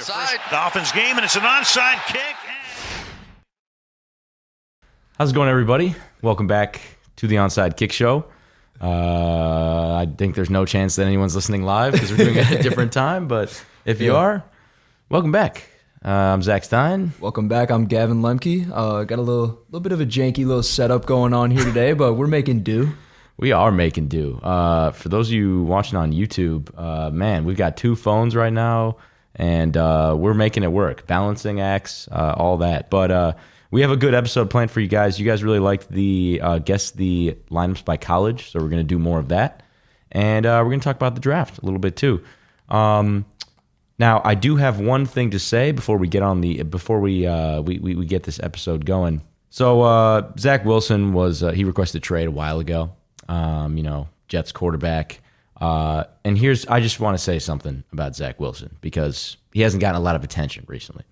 Side. Dolphins game, and it's an onside kick. How's it going, everybody? Welcome back to the Onside Kick Show. I think there's no chance that anyone's listening live because we're doing it at a different time, but if you are, welcome back. I'm Zach Stein. Welcome back. I'm Gavin Lemke. Got a little bit of a janky little setup going on here today, but we're making do. We are making do. For those of you watching on YouTube, man, we've got two phones right now, and we're making it work. Balancing acts, all that. But we have a good episode planned for you guys. You guys really liked the guess the lineups by college, so we're going to do more of that. And we're going to talk about the draft a little bit too. Now, I do have one thing to say before we get on we get this episode going. So Zach Wilson he requested a trade a while ago. Jets quarterback. And I just want to say something about Zach Wilson because he hasn't gotten a lot of attention recently.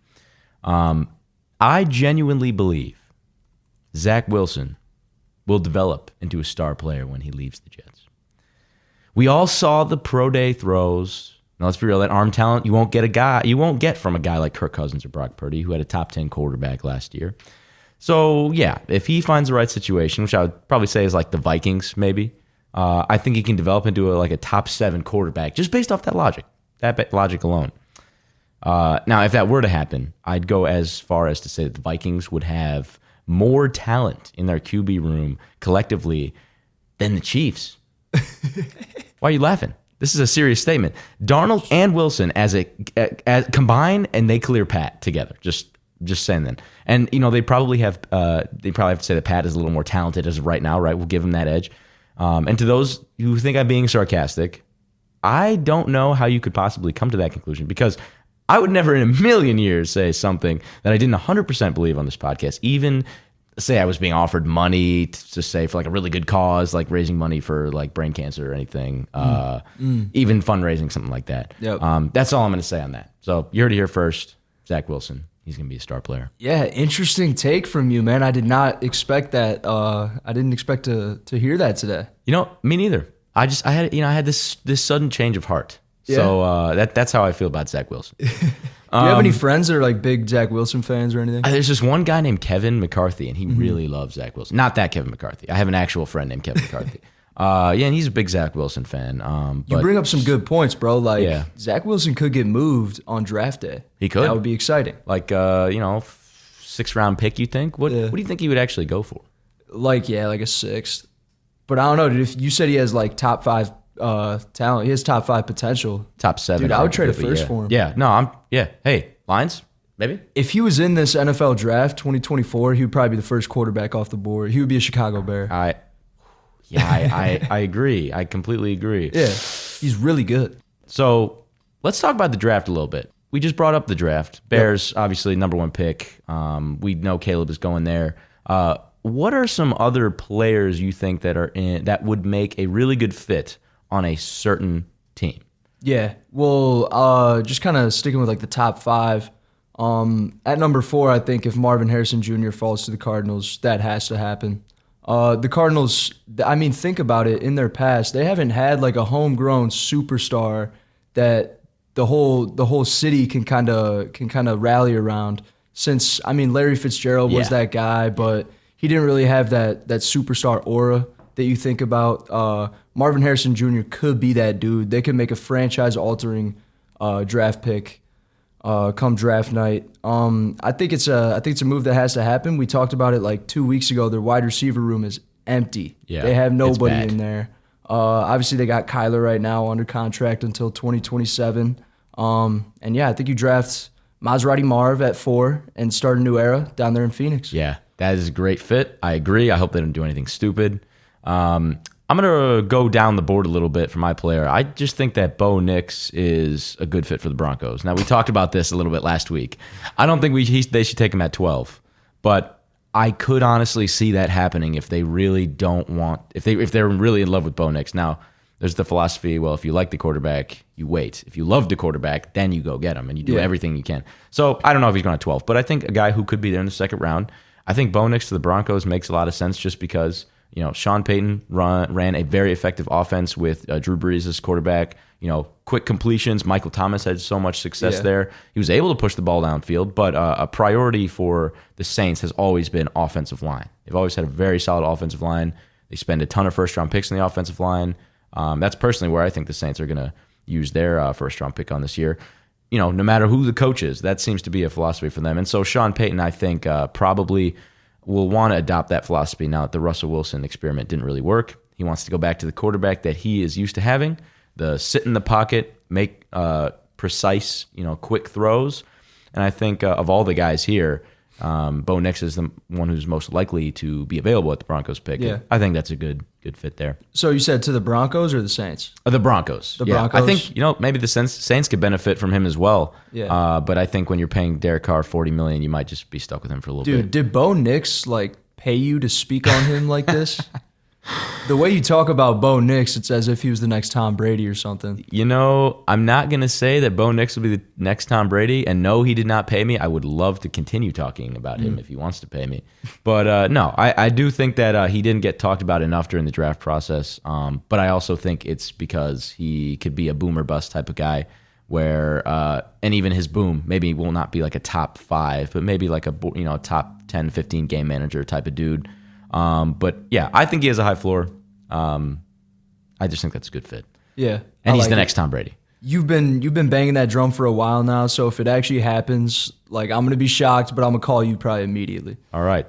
I genuinely believe Zach Wilson will develop into a star player when he leaves the Jets. We all saw the pro day throws. Now, let's be real, that arm talent you won't get from a guy like Kirk Cousins or Brock Purdy, who had a top 10 quarterback last year. So, yeah, if he finds the right situation, which I would probably say is like the Vikings, maybe, I think he can develop into a top 7 quarterback just based off that logic alone. Now, if that were to happen, I'd go as far as to say that the Vikings would have more talent in their QB room collectively than the Chiefs. Why are you laughing? This is a serious statement. Darnold and Wilson as combine, and they clear Pat together. Just saying that. And they probably have to say that Pat is a little more talented as of right now, right? We'll give him that edge. And to those who think I'm being sarcastic, I don't know how you could possibly come to that conclusion because I would never in a million years say something that I didn't 100% believe on this podcast. Even say I was being offered money to say for like a really good cause, like raising money for like brain cancer or anything, even fundraising, something like that. Yep. That's all I'm going to say on that. So you heard it here first. Zach Wilson, he's going to be a star player. Yeah, interesting take from you, man. I did not expect that. I didn't expect to hear that today. Me neither. I had this sudden change of heart. Yeah. So that's how I feel about Zach Wilson. Do you have any friends that are like big Zach Wilson fans or anything? There's just one guy named Kevin McCarthy, and he really loves Zach Wilson. Not that Kevin McCarthy. I have an actual friend named Kevin McCarthy. And he's a big Zach Wilson fan. You bring up some good points, bro. Like, Zach Wilson could get moved on draft day. He could. That would be exciting. Like, 6th-round pick, you think? What do you think he would actually go for? Like a 6th. But I don't know, dude. If you said he has like top 5 talent, he has top 5 potential. Top 7. Dude, I would trade a first for him. Yeah, no, hey, Lions, maybe? If he was in this NFL draft 2024, he would probably be the first quarterback off the board. He would be a Chicago Bear. I agree. I completely agree. Yeah, he's really good. So let's talk about the draft a little bit. We just brought up the draft. Bears, obviously, number 1 pick. We know Caleb is going there. What are some other players you think that would make a really good fit on a certain team? Yeah, well, just kind of sticking with like the top 5. At number 4, I think if Marvin Harrison Jr. falls to the Cardinals, that has to happen. The Cardinals, I mean, think about it. In their past, they haven't had like a homegrown superstar that the whole city can kind of rally around. Since Larry Fitzgerald was that guy, but he didn't really have that superstar aura that you think about. Marvin Harrison Jr. could be that dude. They could make a franchise-altering draft pick come draft night. I think it's a move that has to happen. We talked about it like 2 weeks ago. Their wide receiver room is empty. Yeah, they have nobody in there. Obviously, they got Kyler right now under contract until 2027. I think you draft Maserati Marv at 4 and start a new era down there in Phoenix. Yeah, that is a great fit. I agree. I hope they don't do anything stupid. I'm going to go down the board a little bit for my player. I just think that Bo Nix is a good fit for the Broncos. Now, we talked about this a little bit last week. I don't think they should take him at 12, but I could honestly see that happening if they really if they're really in love with Bo Nix. Now, there's the philosophy, well, if you like the quarterback, you wait. If you love the quarterback, then you go get him, and you do everything you can. So I don't know if he's going at 12, but I think a guy who could be there in the second round, I think Bo Nix to the Broncos makes a lot of sense just because Sean Payton ran a very effective offense with Drew Brees as quarterback. Quick completions. Michael Thomas had so much success there. He was able to push the ball downfield, but a priority for the Saints has always been offensive line. They've always had a very solid offensive line. They spend a ton of first-round picks in the offensive line. That's personally where I think the Saints are going to use their first-round pick on this year. No matter who the coach is, that seems to be a philosophy for them. And so Sean Payton, I think, probably will want to adopt that philosophy now that the Russell Wilson experiment didn't really work. He wants to go back to the quarterback that he is used to having, the sit in the pocket, make precise, quick throws. And I think of all the guys here, Bo Nix is the one who's most likely to be available at the Broncos pick. Yeah. I think that's a good fit there. So you said to the Broncos or the Saints? The Broncos. The Broncos. I think maybe the Saints could benefit from him as well. Yeah. But I think when you're paying Derek Carr $40 million, you might just be stuck with him for a little bit. Dude, did Bo Nix pay you to speak on him like this? The way you talk about Bo Nix, it's as if he was the next Tom Brady or something. I'm not going to say that Bo Nix will be the next Tom Brady, and no, he did not pay me. I would love to continue talking about him if he wants to pay me. But no, I do think that he didn't get talked about enough during the draft process, but I also think it's because he could be a boom or bust type of guy where, and even his boom maybe will not be like a top 5, but maybe like a top 10, 15 game manager type of dude. But yeah, I think he has a high floor. I just think that's a good fit. Yeah. And he's the next Tom Brady. You've been banging that drum for a while now, so if it actually happens, I'm gonna be shocked, but I'm gonna call you probably immediately. All right.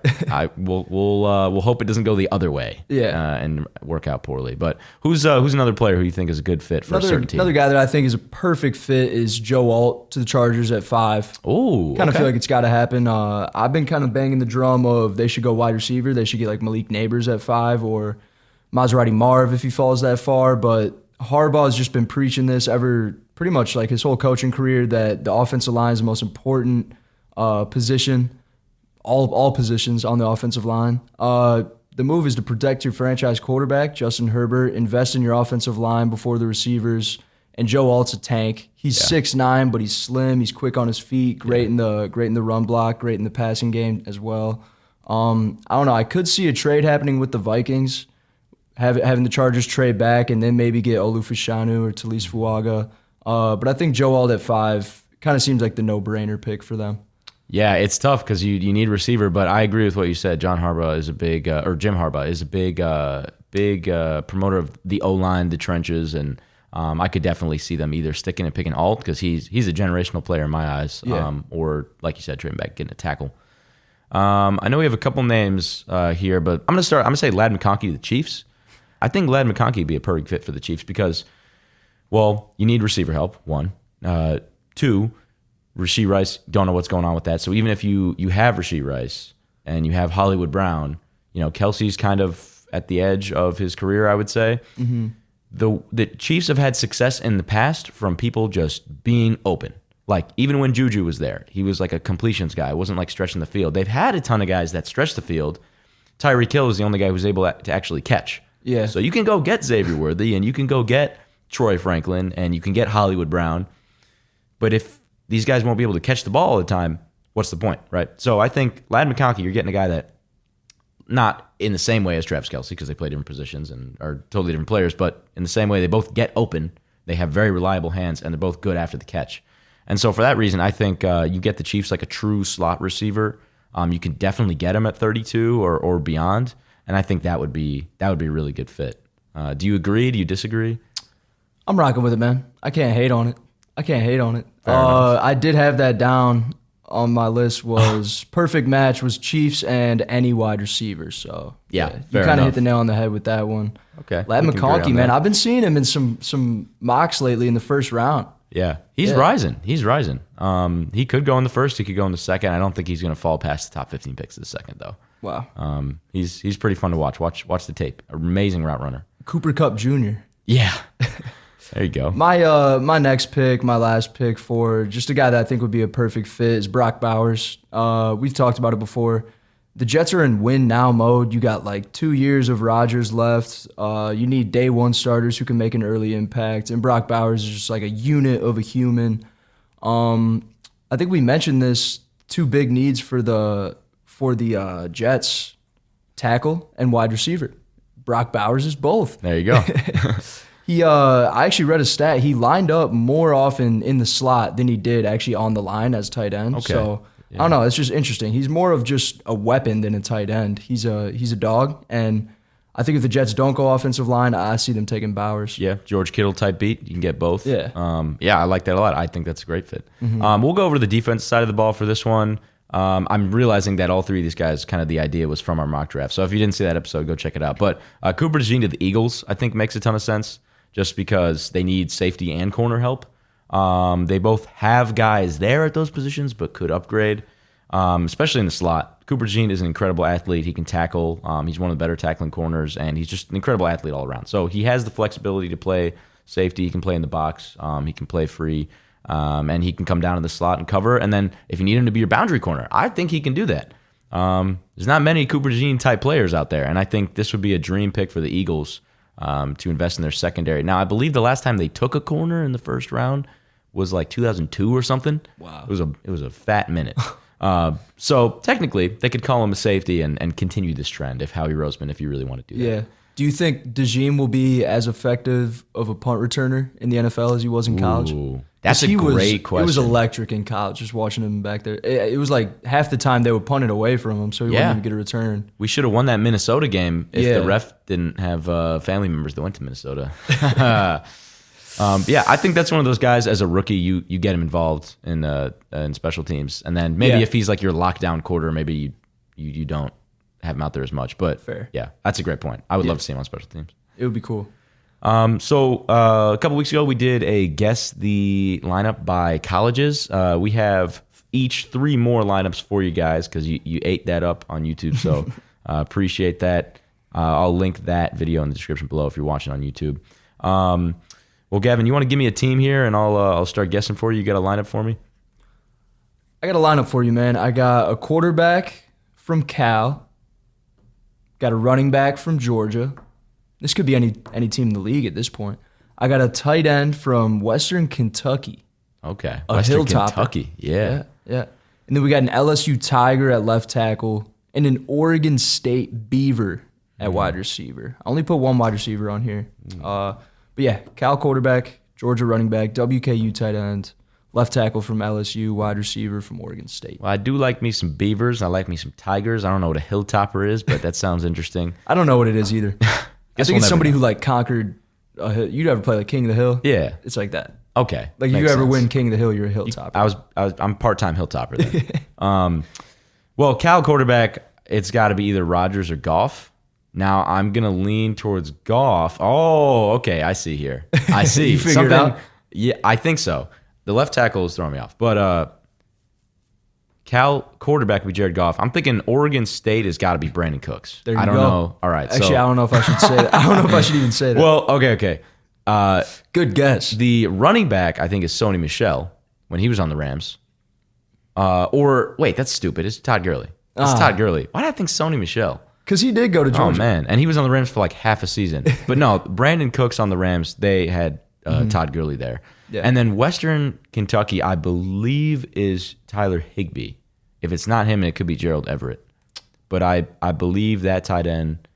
We'll hope it doesn't go the other way. Yeah. And work out poorly. But who's another player who you think is a good fit for a certain team? Another guy that I think is a perfect fit is Joe Alt to the Chargers at 5. Oh, kind of feel like it's got to happen. I've been kind of banging the drum of they should go wide receiver. They should get Malik Neighbors at 5 or Maserati Marv if he falls that far. But Harbaugh has just been preaching this pretty much his whole coaching career, that the offensive line is the most important position, all positions on the offensive line. The move is to protect your franchise quarterback, Justin Herbert, invest in your offensive line before the receivers, and Joe Alt's a tank. He's 6'9", but he's slim. He's quick on his feet, great in the run block, great in the passing game as well. I don't know. I could see a trade happening with the Vikings, having the Chargers trade back and then maybe get Olufashanu or Talise Fuaga. But I think Joe Alt at 5 kind of seems like the no-brainer pick for them. Yeah, it's tough because you need receiver, but I agree with what you said. Jim Harbaugh is a big promoter of the O-line, the trenches, and I could definitely see them either sticking and picking Alt because he's a generational player in my eyes, or like you said, trading back, getting a tackle. I know we have a couple names here, but I'm gonna say Ladd McConkey to the Chiefs. I think Ladd McConkey would be a perfect fit for the Chiefs because, well, you need receiver help, 1. 2, Rashee Rice, don't know what's going on with that. So even if you have Rashee Rice and you have Hollywood Brown, Kelsey's kind of at the edge of his career, I would say. Mm-hmm. The Chiefs have had success in the past from people just being open. Even when Juju was there, he was like a completions guy. It wasn't stretching the field. They've had a ton of guys that stretch the field. Tyreek Hill is the only guy who's able to actually catch. Yeah. So you can go get Xavier Worthy and you can go get Troy Franklin and you can get Hollywood Brown. But if these guys won't be able to catch the ball all the time, what's the point, right? So I think Ladd McConkey, you're getting a guy that not in the same way as Travis Kelce because they play different positions and are totally different players, but in the same way they both get open, they have very reliable hands, and they're both good after the catch. And so for that reason, I think you get the Chiefs a true slot receiver. You can definitely get him at 32 or beyond. And I think that would be a really good fit. Do you agree? Do you disagree? I'm rocking with it, man. I can't hate on it. Fair enough. I did have that down on my list was perfect match was Chiefs and any wide receivers. So yeah, you kind of hit the nail on the head with that one. Okay. Ladd McConkey, man, I've been seeing him in some mocks lately in the first round. Yeah, he's rising. He could go in the first. He could go in the second. I don't think he's going to fall past the top 15 picks of the second, though. Wow. He's pretty fun to watch. Watch the tape. Amazing route runner. Cooper Kupp Jr. Yeah. There you go. My next pick, my last pick for just a guy that I think would be a perfect fit is Brock Bowers. We've talked about it before. The Jets are in win now mode. You got 2 years of Rodgers left. You need day one starters who can make an early impact. And Brock Bowers is just a unit of a human. I think we mentioned this, 2 big needs for the Jets, tackle and wide receiver. Brock Bowers is both. There you go. I actually read a stat. He lined up more often in the slot than he did actually on the line as tight end. Okay. So I don't know. It's just interesting. He's more of just a weapon than a tight end. He's a dog, and I think if the Jets don't go offensive line, I see them taking Bowers. Yeah, George Kittle type beat. You can get both. Yeah. I like that a lot. I think that's a great fit. We'll go over to the defense side of the ball for this one. I'm realizing that all three of these guys, kind of the idea was from our mock draft. So if you didn't see that episode, go check it out. But Cooper DeJean to the Eagles, I think makes a ton of sense just because they need safety and corner help. They both have guys there at those positions, but could upgrade, especially in the slot. Cooper DeJean is an incredible athlete. He can tackle. He's one of the better tackling corners, and he's just an incredible athlete all around. So he has the flexibility to play safety. He can play in the box. He can play free. And he can come down to the slot and cover. And then if you need him to be your boundary corner, I think he can do that. There's not many Cooper DeJean type players out there, and I think this would be a dream pick for the Eagles to invest in their secondary. Now, I believe the last time they took a corner in the first round was like 2002 or something. Wow. It was a fat minute. So technically, they could call him a safety and continue this trend if Howie Roseman, if you really want to do that. Yeah. Do you think DeJean will be as effective of a punt returner in the NFL as he was in college? Ooh, that's a great question. It was electric in college, just watching him back there. It was like half the time they would punt it away from him, so he wouldn't even get a return. We should have won that Minnesota game if the ref didn't have family members that went to Minnesota. I think that's one of those guys. As a rookie, you get him involved in special teams, and then maybe if he's like your lockdown quarter, maybe you don't have him out there as much. But fair. Yeah, that's a great point. I would love to see him on special teams. It would be cool. So a couple weeks ago, we did a guess the lineup by colleges. We have each 3 more lineups for you guys because you ate that up on YouTube. So appreciate that. I'll link that video in the description below if you're watching on YouTube. Well, Gavin, you want to give me a team here, and I'll start guessing for you. You got a lineup for me? I got a lineup for you, man. I got a quarterback from Cal. Got a running back from Georgia. This could be any team in the league at this point. I got a tight end from Western Kentucky. Okay. A Western Hilltopper. Kentucky. Yeah. And then we got an LSU Tiger at left tackle and an Oregon State Beaver at wide receiver. I only put one wide receiver on here. But yeah, Cal quarterback, Georgia running back, WKU tight end, left tackle from LSU, wide receiver from Oregon State. Well, I do like me some Beavers. I like me some Tigers. I don't know what a Hilltopper is, but that sounds interesting. I don't know what it is either. I think it's somebody who like conquered a hill. You'd ever play like King of the Hill? Yeah. It's like that. Okay. Like if you ever win King of the Hill, you're a Hilltopper. I'm part-time Hilltopper then. Well, Cal quarterback, it's got to be either Rodgers or Goff. Now, I'm going to lean towards Goff. Oh, okay. I see here. I see. You figured it out? Yeah, I think so. The left tackle is throwing me off. But Cal quarterback would be Jared Goff. I'm thinking Oregon State has got to be Brandon Cooks. There you I don't go. know. All right. Actually, I don't know if I should say that. I don't know if I should even say that. Well, okay. Good guess. The running back, I think, is Sony Michel when he was on the Rams. Or, wait, that's stupid. It's Todd Gurley. It's Todd Gurley. Why did I think Sony Michel? Because he did go to Georgia. Oh, man. And he was on the Rams for like half a season. But no, Brandon Cooks on the Rams, they had Todd Gurley there. Yeah. And then Western Kentucky, I believe, is Tyler Higbee. If it's not him, it could be Gerald Everett. But I believe that tight end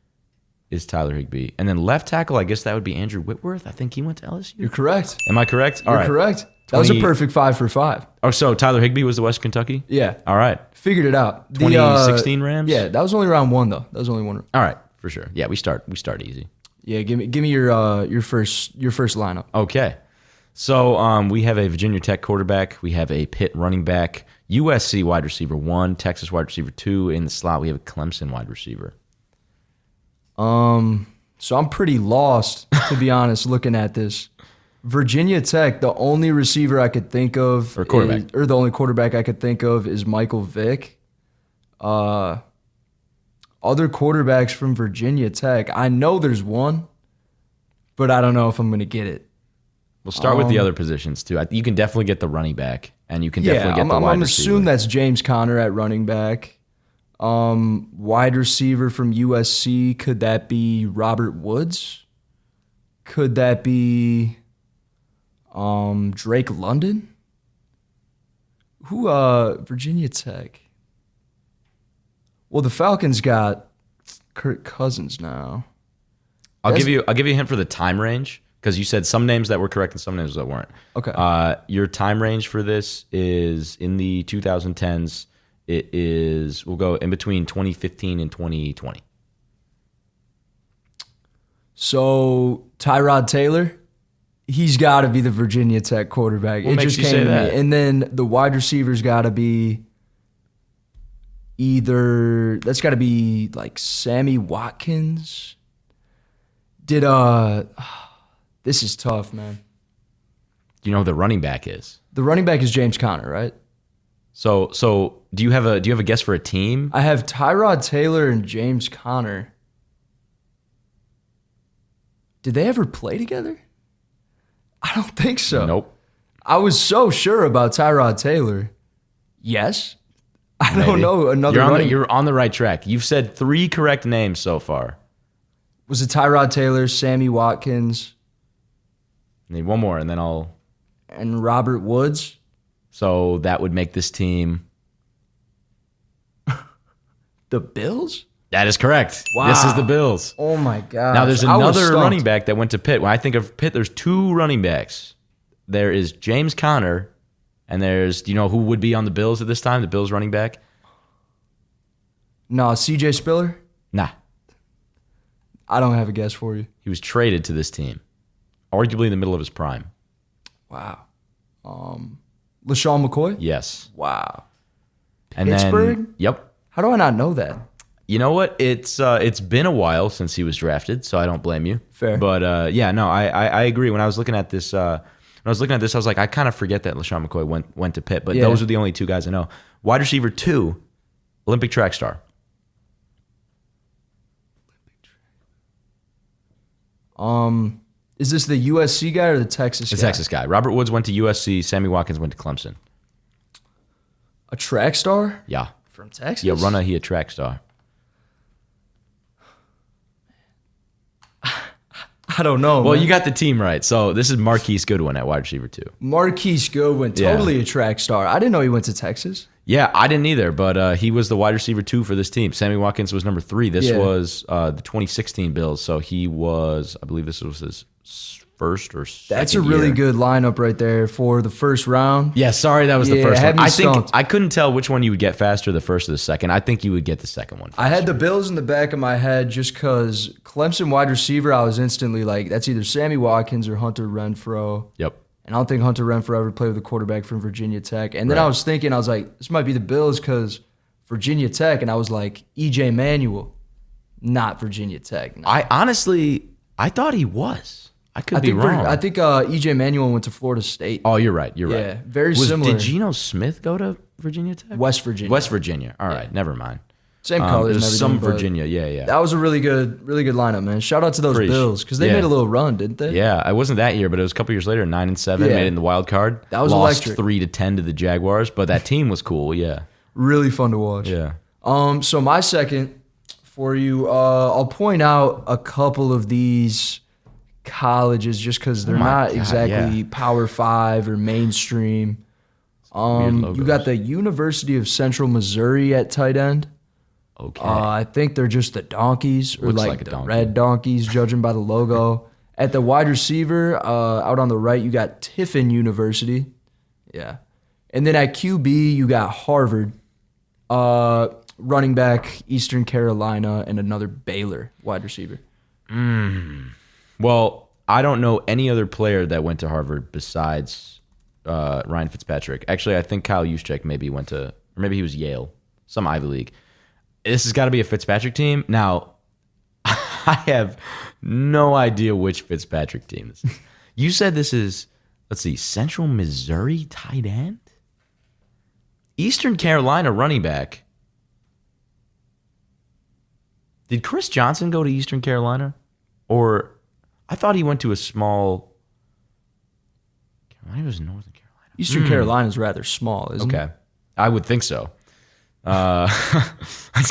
is Tyler Higbee. And then left tackle, I guess that would be Andrew Whitworth. I think he went to LSU. You're correct. Am I correct? All You're right. correct. That was a perfect 5 for 5. Oh, so Tyler Higbee was the West Kentucky? Yeah. All right. Figured it out. 2016 Rams? Yeah, that was only round 1 though. That was only one. All right, for sure. Yeah, we start easy. Yeah, give me your first lineup. Okay. So we have a Virginia Tech quarterback. We have a Pitt running back. USC wide receiver 1. Texas wide receiver 2. In the slot, we have a Clemson wide receiver. So I'm pretty lost, to be honest, looking at this. Virginia Tech, the only receiver I could think of, or quarterback, or the only quarterback I could think of is Michael Vick. Other quarterbacks from Virginia Tech, I know there's one, but I don't know if I'm going to get it. We'll start with the other positions too. You can definitely get the running back, and you can definitely get the wide receiver. I'm assuming that's James Conner at running back. Wide receiver from USC, could that be Robert Woods? Could that be Drake London? Who Virginia Tech? Well, the Falcons got Kirk Cousins now. I'll give you a hint for the time range because you said some names that were correct and some names that weren't. Okay. Your time range for this is in the 2010s. We'll go in between 2015 and 2020. So Tyrod Taylor, he's got to be the Virginia Tech quarterback. What makes you say that? And then the wide receiver's got to be that's got to be like Sammy Watkins. This is tough, man. Do you know who the running back is? The running back is James Conner, right? So do you have a guess for a team? I have Tyrod Taylor and James Conner. Did they ever play together? I don't think so. Nope. I was so sure about Tyrod Taylor. Yes. I Maybe. don't know another running. You're on the right track. You've said 3 correct names so far. Was it Tyrod Taylor, Sammy Watkins, Need one more, and then I'll. and Robert Woods? So that would make this team. The Bills? That is correct. Wow. This is the Bills. Oh my God. Now there's I was another stumped. running back that went to Pitt. When I think of Pitt, there's 2 running backs. There is James Conner, and do you know who would be on the Bills at this time? The Bills running back? No, CJ Spiller? Nah. I don't have a guess for you. He was traded to this team, arguably in the middle of his prime. Wow. LaShawn McCoy? Yes. Wow. And Pittsburgh? then, yep. How do I not know that? You know what? It's been a while since he was drafted, so I don't blame you. Fair. But yeah, no, I agree. When I was looking at this, I was like, I kind of forget that LaShawn McCoy went to Pitt, but Yeah. those are the only 2 guys I know. Wide receiver 2, Olympic track star. Is this the USC guy or the Texas The guy? Texas guy. Robert Woods went to USC. Sammy Watkins went to Clemson. A track star? Yeah. From Texas? Yeah, he a track star. I don't know. Well, man. you got the team right. So this is Marquise Goodwin at wide receiver 2. Marquise Goodwin, totally a track star. I didn't know he went to Texas. Yeah, I didn't either, but he was the wide receiver 2 for this team. Sammy Watkins was number 3. This Yeah. was the 2016 Bills, so he was, I believe this was his first or second That's a really year. good lineup right there for the first round. Yeah, sorry, that was the Yeah, first had one. me I think stumped. I couldn't tell which one you would get faster, the first or the second. I think you would get the second one. I had the Bills in the back of my head just because Clemson wide receiver, I was instantly like, that's either Sammy Watkins or Hunter Renfrow. Yep. And I don't think Hunter Renfrow ever played with a quarterback from Virginia Tech. And then Right. I was like, this might be the Bills because Virginia Tech. And I was like, EJ Manuel, not Virginia Tech. No. I honestly, I thought he was. I could be wrong. I think EJ Manuel went to Florida State. Oh, you're right. You're Yeah, right. very similar. Did Geno Smith go to Virginia Tech? West Virginia. West Virginia. All right, never mind. Same colors and There's everything. some but Virginia. Yeah. That was a really good lineup, man. Shout out to those Preach. Bills because they Yeah. made a little run, didn't they? Yeah, it wasn't that year, but it was a couple years later, 9-7, Yeah. made it in the wild card. That was lost electric. 3-10 to the Jaguars, but that team was cool. Yeah, Really fun to watch. yeah. So my second for you, I'll point out a couple of these colleges just because they're my not God, exactly yeah. Power 5 or mainstream. Weird You logos. got the University of Central Missouri at tight end. Okay. I think they're just the Donkeys or Looks like like a the donkey. Red Donkeys, judging by the logo. At the wide receiver, out on the right, you got Tiffin University. Yeah. And then at QB, you got Harvard. Running back, Eastern Carolina, and another Baylor wide receiver. Well, I don't know any other player that went to Harvard besides Ryan Fitzpatrick. Actually, I think Kyle Juszczyk maybe went to, or maybe he was Yale, some Ivy League. This has got to be a Fitzpatrick team. Now, I have no idea which Fitzpatrick team this is. You said this is, let's see, Central Missouri tight end? Eastern Carolina running back. Did Chris Johnson go to Eastern Carolina? Or I thought he went to a small. Carolina was Northern Carolina. Eastern Carolina is rather small, isn't it? Okay. I would think so.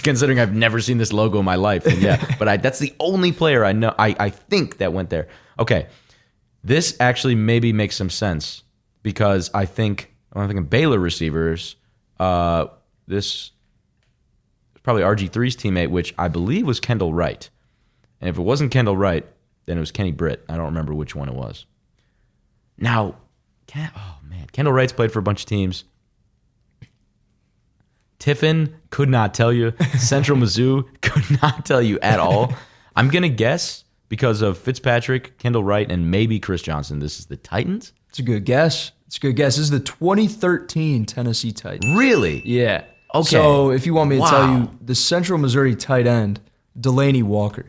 Considering I've never seen this logo in my life. And yeah, but that's the only player I know. I think that went there. Okay. This actually maybe makes some sense because I'm thinking Baylor receivers. This is probably RG3's teammate, which I believe was Kendall Wright. And if it wasn't Kendall Wright, Then it was Kenny Britt. I don't remember which one it was. Now, Kendall Wright's played for a bunch of teams. Tiffin could not tell you. Central Mizzou could not tell you at all. I'm going to guess because of Fitzpatrick, Kendall Wright, and maybe Chris Johnson. This is the Titans? It's a good guess. This is the 2013 Tennessee Titans. Really? Yeah. Okay. So if you want me to tell you, the Central Missouri tight end, Delaney Walker.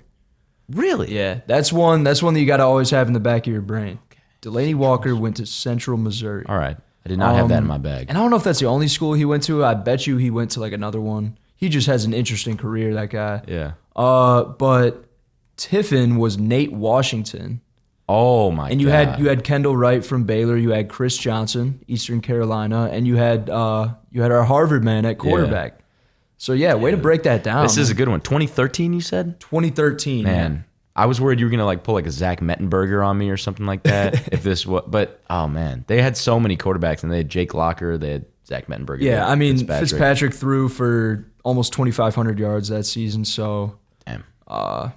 Really? Yeah. That's one that you got to always have in the back of your brain. Okay. Delaney Walker went to Central Missouri. All right. I did not have that in my bag. And I don't know if that's the only school he went to. I bet you he went to like another one. He just has an interesting career, that guy. Yeah. But Tiffin was Nate Washington. Oh my god. And you had Kendall Wright from Baylor, you had Chris Johnson, Eastern Carolina, and you had our Harvard man at quarterback. Yeah. So yeah, way to break that down. This is a good one. 2013 you said? 2013. Man. I was worried you were going to like pull like a Zach Mettenberger on me or something like that. But oh man, they had so many quarterbacks, and they had Jake Locker, they had Zach Mettenberger. Yeah, I mean Fitzpatrick threw for almost 2,500 yards that season, so damn. I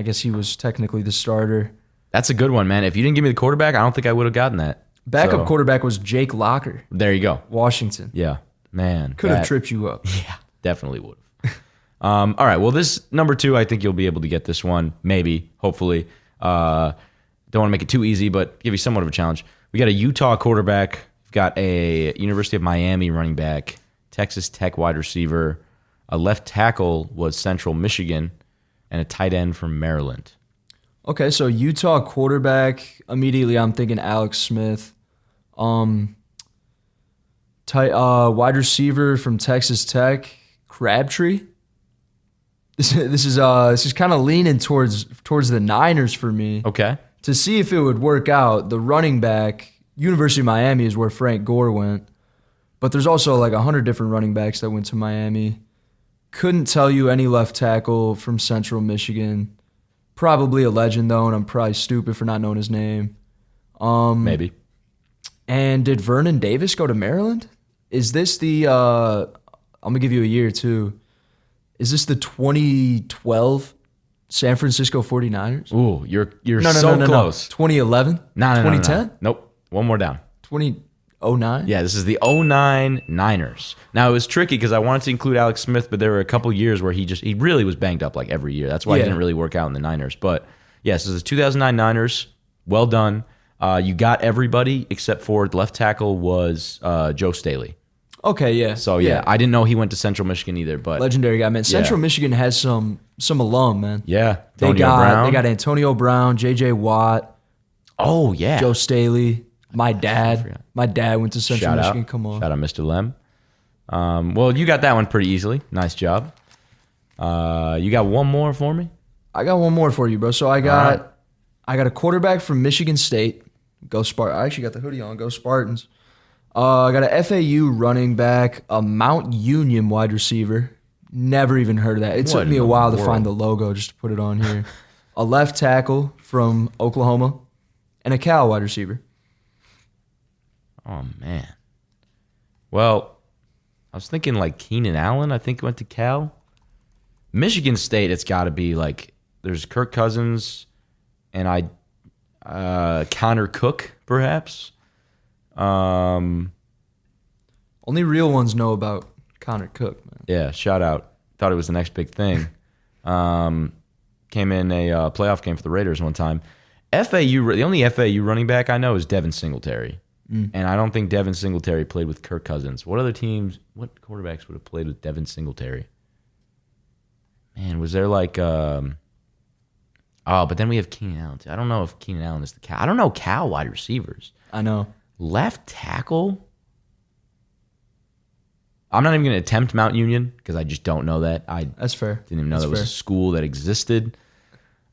guess he was technically the starter. That's a good one, man. If you didn't give me the quarterback, I don't think I would have gotten that. Backup quarterback was Jake Locker. There you go. Washington. Yeah, man. Could have tripped you up. Yeah, definitely would have. All right, well, this number 2, I think you'll be able to get this one, maybe, hopefully. Don't want to make it too easy, but give you somewhat of a challenge. We got a Utah quarterback. We've got a University of Miami running back, Texas Tech wide receiver. A left tackle was Central Michigan, and a tight end from Maryland. Okay, so Utah quarterback. Immediately, I'm thinking Alex Smith. Wide receiver from Texas Tech, Crabtree. This is kind of leaning towards the Niners for me. Okay. To see if it would work out, the running back, University of Miami is where Frank Gore went, but there's also like 100 different running backs that went to Miami. Couldn't tell you any left tackle from Central Michigan. Probably a legend though, and I'm probably stupid for not knowing his name. Maybe. And did Vernon Davis go to Maryland? Is this the? I'm gonna give you a year too. Is this the 2012 San Francisco 49ers? Ooh, you're so close. 2011? No. 2010? Nope. One more down. 2009? Yeah, this is the 09 Niners. Now, it was tricky because I wanted to include Alex Smith, but there were a couple years where he really was banged up like every year. That's why he didn't really work out in the Niners. But, yes, this is the 2009 Niners. Well done. You got everybody except for left tackle was Joe Staley. Okay, yeah. So, yeah, I didn't know he went to Central Michigan either. But legendary guy, man. Central Michigan has some alum, man. Yeah. They got Antonio Brown, J.J. Watt. Oh, yeah. Joe Staley. My dad went to Central Michigan. Come on. Shout out, Mr. Lem. Well, you got that one pretty easily. Nice job. You got one more for me? I got one more for you, bro. So I got a quarterback from Michigan State. Go Spartans. I actually got the hoodie on. Go Spartans. I got a FAU running back, a Mount Union wide receiver. Never even heard of that. It took me a while to find the logo just to put it on here. A left tackle from Oklahoma, and a Cal wide receiver. Oh, man. Well, I was thinking like Keenan Allen, I think went to Cal. Michigan State, it's got to be like, there's Kirk Cousins and Connor Cook, perhaps. Only real ones know about Connor Cook, man. Yeah, shout out. Thought it was the next big thing. Came in a playoff game for the Raiders one time. The only FAU running back I know is Devin Singletary. And I don't think Devin Singletary played with Kirk Cousins. What quarterbacks would have played with Devin Singletary? Man, was there like... but then we have Keenan Allen too. I don't know if Keenan Allen is the Cal. I don't know Cal wide receivers. I know. Left tackle? I'm not even going to attempt Mount Union because I just don't know that. That's fair. Didn't even know there was a school that existed.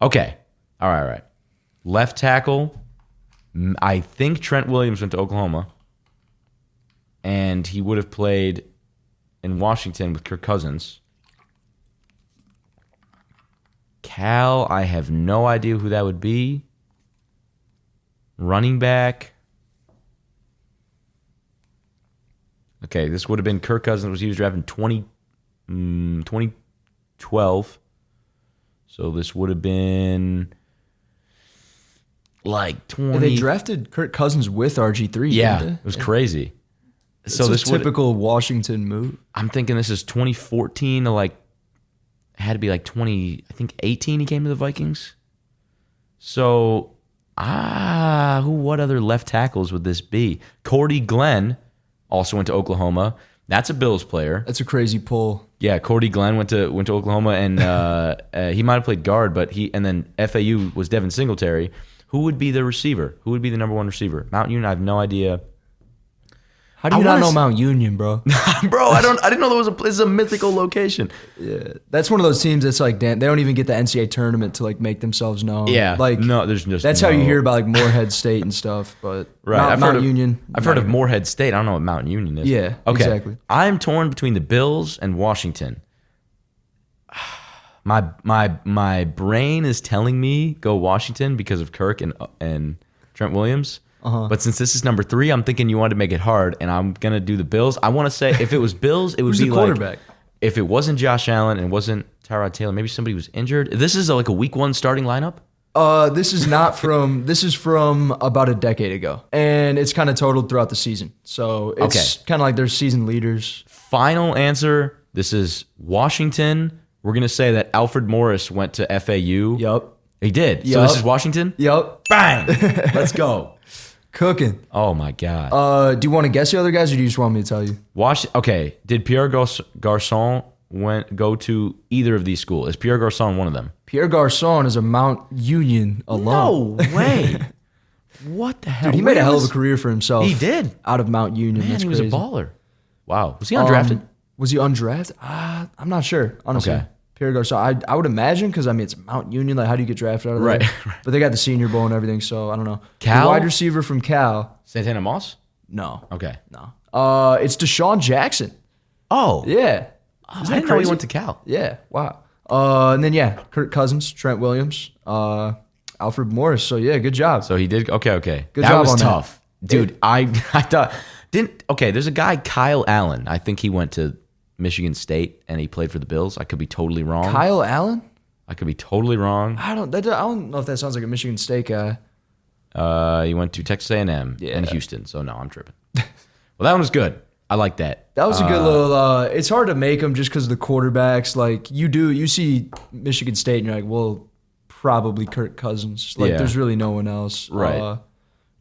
Okay. All right. Left tackle... I think Trent Williams went to Oklahoma, and he would have played in Washington with Kirk Cousins. Cal, I have no idea who that would be. Running back. Okay, this would have been Kirk Cousins. He was drafted in 2012. So this would have been... like 20. Yeah, they drafted Kirk Cousins with RG3. Yeah, didn't they? it was crazy. It's So a this typical Washington move. I'm thinking this is 2014 to like, it had to be like 18 he came to the Vikings. So, what other left tackles would this be? Cordy Glenn also went to Oklahoma. That's a Bills player. That's a crazy pull. Yeah, Cordy Glenn went to Oklahoma, and he might have played guard, but then FAU was Devin Singletary. Who would be the receiver? Who would be the number one receiver? Mount Union, I have no idea. How do you not know Mount Union, bro? Bro, I didn't know this is a mythical location. Yeah, that's one of those teams that's like, damn, they don't even get the NCAA tournament to like make themselves known. Yeah, like no, there's just that's how you hear about like Morehead State and stuff. But right, Mount Union. I've heard of Morehead State. I don't know what Mount Union is. Yeah, okay. Exactly. I'm torn between the Bills and Washington. My brain is telling me go Washington because of Kirk and Trent Williams. But since this is number 3, I'm thinking you wanted to make it hard, and I'm gonna do the Bills. I want to say if it was Bills, it would Who's be the quarterback? Like if it wasn't Josh Allen and wasn't Tyrod Taylor, maybe somebody was injured. This is like a week 1 starting lineup. This is not from. This is from about a decade ago, and it's kind of totaled throughout the season. So it's kind of like they're season leaders. Final answer. This is Washington. We're gonna say that Alfred Morris went to FAU. Yup. He did. Yep. So this is Washington. Yep. Bang. Let's go. Cooking. Oh my God. Do you want to guess the other guys, or do you just want me to tell you? Okay. Did Pierre Garçon go to either of these schools? Is Pierre Garçon one of them? Pierre Garçon is a Mount Union alum. No way. What the hell? Dude, he made a hell of a career for himself. He did. Out of Mount Union. Man, That's he was crazy. a baller. Wow. Was he undrafted? Was he undrafted? I'm not sure, honestly. Okay. Pierre Garçon. I would imagine because, I mean, it's Mount Union. Like, how do you get drafted out of there? Right. But they got the Senior Bowl and everything, so I don't know. Cal? The wide receiver from Cal. Santana Moss? No. Okay. No. It's Deshaun Jackson. Oh. Yeah. I didn't know he went to Cal. Yeah. Wow. And then, Kirk Cousins, Trent Williams, Alfred Morris. So, yeah, good job. So he did. Okay. Good that job was on tough. that. Dude, I thought. There's a guy, Kyle Allen. I think he went to Michigan State and he played for the Bills. I could be totally wrong. Kyle Allen? I could be totally wrong. I don't know if that sounds like a Michigan State guy. He went to Texas A&M and Houston. So no, I'm tripping. Well, that one was good. I like that. That was a good little. It's hard to make them just because of the quarterbacks. Like you see Michigan State and you're like, well, probably Kirk Cousins. Like there's really no one else. Right.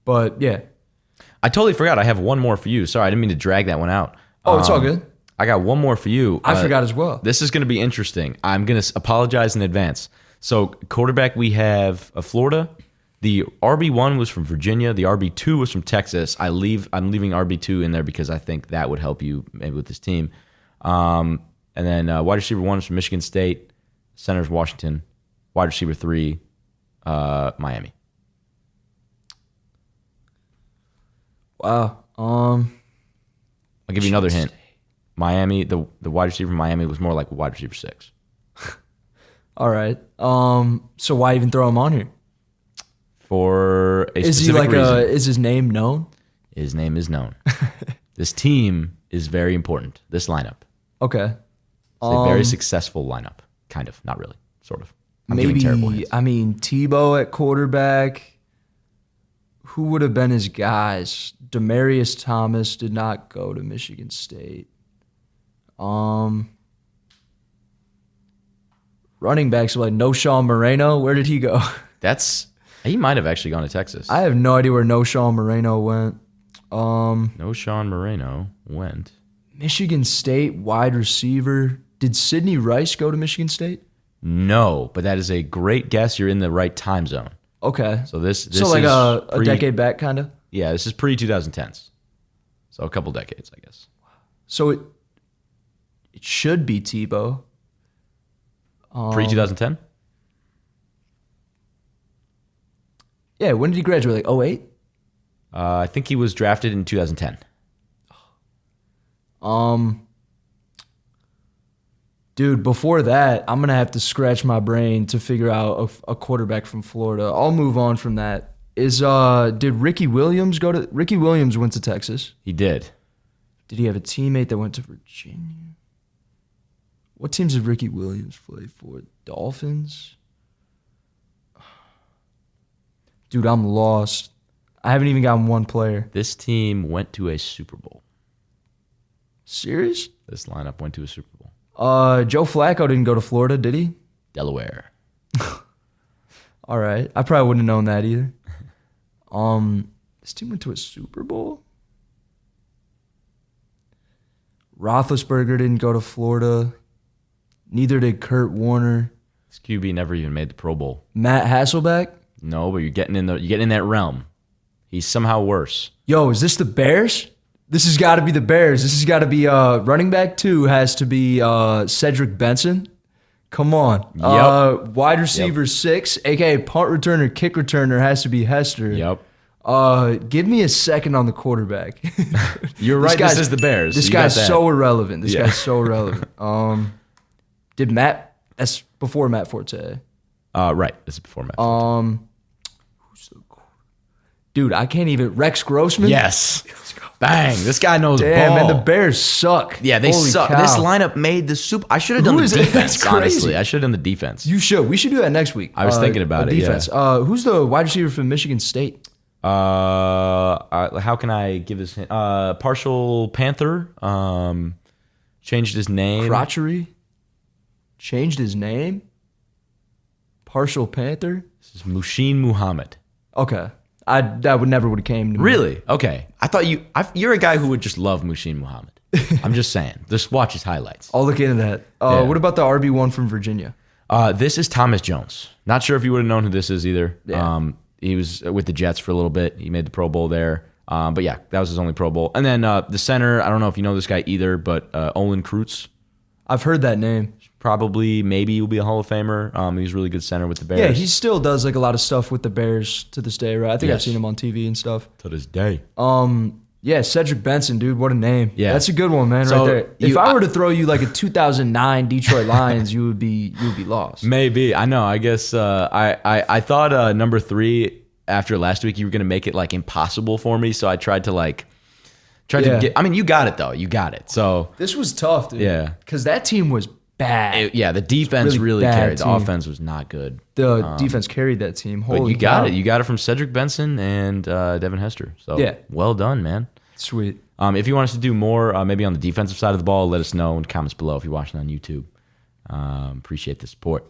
But yeah. I totally forgot. I have one more for you. Sorry, I didn't mean to drag that one out. Oh, it's all good. I got one more for you. I forgot as well. This is going to be interesting. I'm going to apologize in advance. So, quarterback, we have Florida. The RB1 was from Virginia. The RB2 was from Texas. I'm leaving RB2 in there because I think that would help you maybe with this team. And then wide receiver 1 is from Michigan State. Center's Washington. Wide receiver 3, Miami. Wow. I'll give you another hint. Miami, the wide receiver from Miami was more like wide receiver 6. All right. So why even throw him on here? For a Is he specific like reason. is his name known? His name is known. This team is very important. This lineup. Okay. It's a very successful lineup. Kind of. Not really. Sort of. I'm giving Maybe, terrible hints. I mean, Tebow at quarterback. Who would have been his guys? Demarius Thomas did not go to Michigan State. Running backs were like No Sean Moreno. Where did he go? He might have actually gone to Texas. I have no idea where No Sean Moreno went. No Sean Moreno went. Michigan State wide receiver. Did Sidney Rice go to Michigan State? No, but that is a great guess. You're in the right time zone. Okay. So this so like is a decade back, kind of? Yeah, this is pre-2010s. So a couple decades, I guess. So it should be Tebow. Pre-2010? Yeah, when did he graduate? Like 08? I think he was drafted in 2010. Dude, before that, I'm going to have to scratch my brain to figure out a quarterback from Florida. I'll move on from that. Did Ricky Williams go to... Ricky Williams went to Texas. He did. Did he have a teammate that went to Virginia? What teams did Ricky Williams play for? Dolphins? Dude, I'm lost. I haven't even gotten one player. This team went to a Super Bowl. Serious? This lineup went to a Super Bowl. Joe Flacco didn't go to Florida, did he? Delaware. All right. I probably wouldn't have known that either. This team went to a Super Bowl? Roethlisberger didn't go to Florida. Neither did Kurt Warner. This QB never even made the Pro Bowl. Matt Hasselbeck? No, but you're getting in that realm. He's somehow worse. Yo, is this the Bears? This has got to be the Bears. This has got to be running back 2 has to be Cedric Benson. Come on. Yep. Wide receiver 6, a.k.a. punt returner, kick returner, has to be Hester. Yep. Give me a second on the quarterback. You're right. This is the Bears. This guy's so irrelevant. This guy's so irrelevant. That's before Matt Forte. Right. This is before Matt Forte. Who's the dude? I can't even. Rex Grossman. Yes. Bang. This guy knows Damn, ball. man, the Bears suck. Yeah, they Holy suck. cow. This lineup made the Super. I should have done the defense. That's crazy. Honestly, I should have done the defense. You should. We should do that next week. I was thinking about it. Defense. Yeah. Who's the wide receiver from Michigan State? How can I give this hint? Partial Panther. Changed his name. Crotchery. Changed his name. Partial Panther. This is Mushin Muhammad. Okay. That would never would have came to me. Really? Okay. I thought you're a guy who would just love Mushin Muhammad. I'm just saying. Just watch his highlights. I'll look into that. Yeah. What about the RB1 from Virginia? This is Thomas Jones. Not sure if you would have known who this is either. Yeah. He was with the Jets for a little bit. He made the Pro Bowl there. But yeah, that was his only Pro Bowl. And then the center, I don't know if you know this guy either, but Olin Kreutz. I've heard that name. Probably, maybe he'll be a Hall of Famer. He's a really good center with the Bears. Yeah, he still does like a lot of stuff with the Bears to this day, right? I think I've Yes. seen him on TV and stuff. To this day. Yeah, Cedric Benson, dude, what a name. Yeah. That's a good one, man, So right there. If I were to throw you like a 2009 Detroit Lions, you would be lost. Maybe. I know. I guess I thought number 3 after last week you were going to make it like impossible for me, so I tried to get. I mean, you got it though. You got it. So This was tough, dude. Yeah. Because that team was bad. the defense really bad carried. team. The offense was not good. The defense carried that team. Holy But you got cow. it. You got it from Cedric Benson and Devin Hester. So Yeah. well done, man. Sweet. If you want us to do more, maybe on the defensive side of the ball, let us know in the comments below if you're watching on YouTube. Appreciate the support.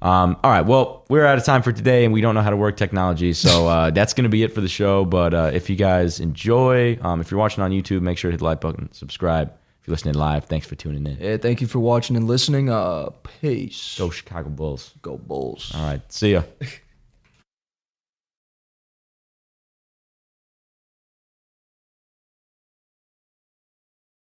All right, well, we're out of time for today, and we don't know how to work technology, so that's going to be it for the show. But if you guys enjoy, if you're watching on YouTube, make sure to hit the like button, subscribe. If you're listening live, thanks for tuning in. Yeah, thank you for watching and listening. Peace. Go Chicago Bulls. Go Bulls. All right, see ya.